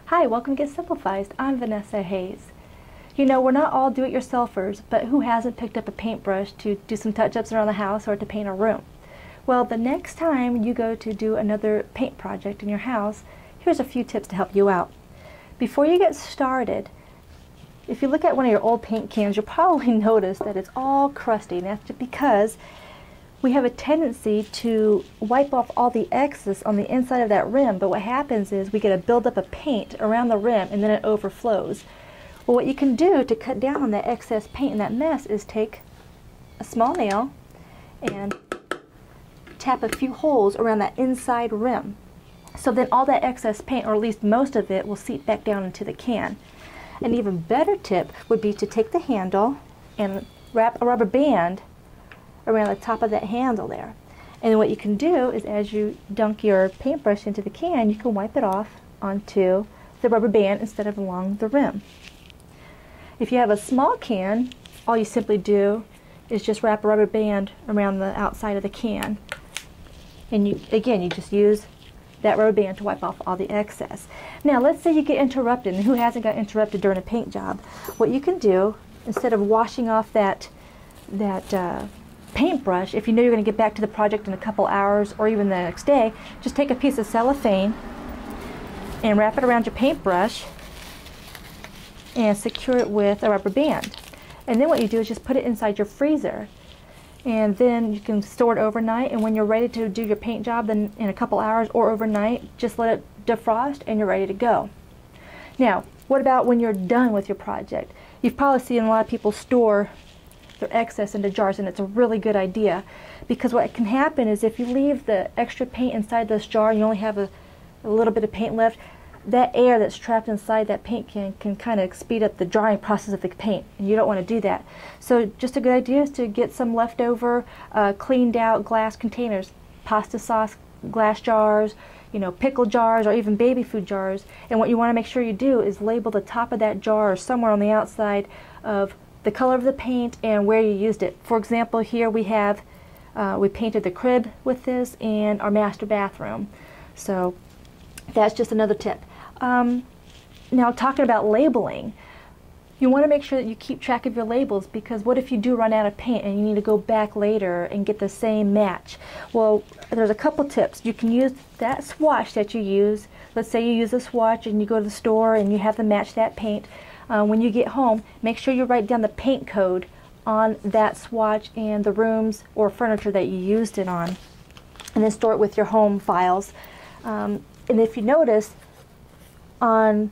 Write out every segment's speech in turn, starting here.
Hi, welcome to Get Simplified. I'm Vanessa Hayes. You know, we're not all do-it-yourselfers, but who hasn't picked up a paintbrush to do some touch-ups around the house or to paint a room? Well, the next time you go to do another paint project in your house, here's a few tips to help you out. Before you get started, if you look at one of your old paint cans, you'll probably notice that it's all crusty, and that's just because we have a tendency to wipe off all the excess on the inside of that rim, but what happens is we get a buildup of paint around the rim and then it overflows. Well, what you can do to cut down on that excess paint and that mess is take a small nail and tap a few holes around that inside rim. So then all that excess paint, or at least most of it, will seep back down into the can. An even better tip would be to take the handle and wrap a rubber band around the top of that handle there. And then what you can do is, as you dunk your paintbrush into the can, you can wipe it off onto the rubber band instead of along the rim. If you have a small can, all you simply do is just wrap a rubber band around the outside of the can. And you just use that rubber band to wipe off all the excess. Now let's say you get interrupted, and who hasn't got interrupted during a paint job? What you can do, instead of washing off that paintbrush, if you know you're going to get back to the project in a couple hours or even the next day, just take a piece of cellophane and wrap it around your paintbrush and secure it with a rubber band. And then what you do is just put it inside your freezer, and then you can store it overnight, and when you're ready to do your paint job, then in a couple hours or overnight, just let it defrost and you're ready to go. Now, what about when you're done with your project? You've probably seen a lot of people store their excess into jars, and it's a really good idea, because what can happen is if you leave the extra paint inside this jar and you only have a little bit of paint left, that air that's trapped inside that paint can kind of speed up the drying process of the paint, and you don't want to do that. So just a good idea is to get some leftover cleaned out glass containers, pasta sauce glass jars, pickle jars, or even baby food jars. And what you want to make sure you do is label the top of that jar or somewhere on the outside of the color of the paint and where you used it. For example, here we have we painted the crib with this and our master bathroom. So that's just another tip. Now, talking about labeling, you want to make sure that you keep track of your labels, because what if you do run out of paint and you need to go back later and get the same match? Well, there's a couple tips. You can use that swatch that you use. Let's say you use a swatch and you go to the store and you have to match that paint. When you get home, make sure you write down the paint code on that swatch and the rooms or furniture that you used it on, and then store it with your home files. And if you notice, on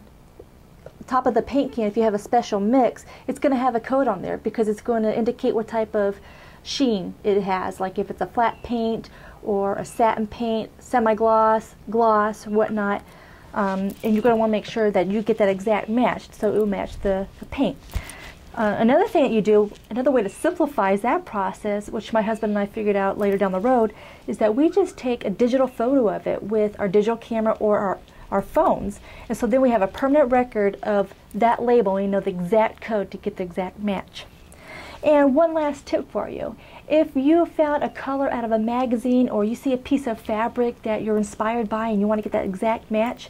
top of the paint can, if you have a special mix, it's going to have a code on there, because it's going to indicate what type of sheen it has, like if it's a flat paint or a satin paint, semi-gloss, gloss, whatnot. And you're going to want to make sure that you get that exact match, so it will match the paint. Another thing that you do, another way to simplify that process, which my husband and I figured out later down the road, is that we just take a digital photo of it with our digital camera or our phones, and so then we have a permanent record of that label, and you know the exact code to get the exact match. And one last tip for you: if you found a color out of a magazine, or you see a piece of fabric that you're inspired by and you want to get that exact match,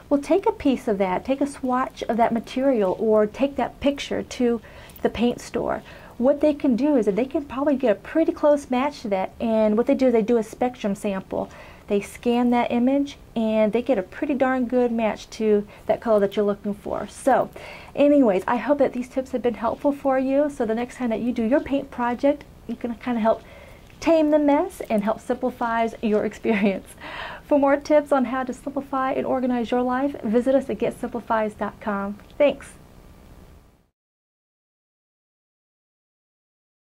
well, take a piece of that, take a swatch of that material, or take that picture to the paint store. What they can do is that they can probably get a pretty close match to that, and what they do is they do a spectrum sample. They scan that image and they get a pretty darn good match to that color that you're looking for. So anyways, I hope that these tips have been helpful for you, so the next time that you do your paint project, you can kind of help tame the mess and help simplify your experience. For more tips on how to simplify and organize your life, visit us at GetSimplified.com. Thanks.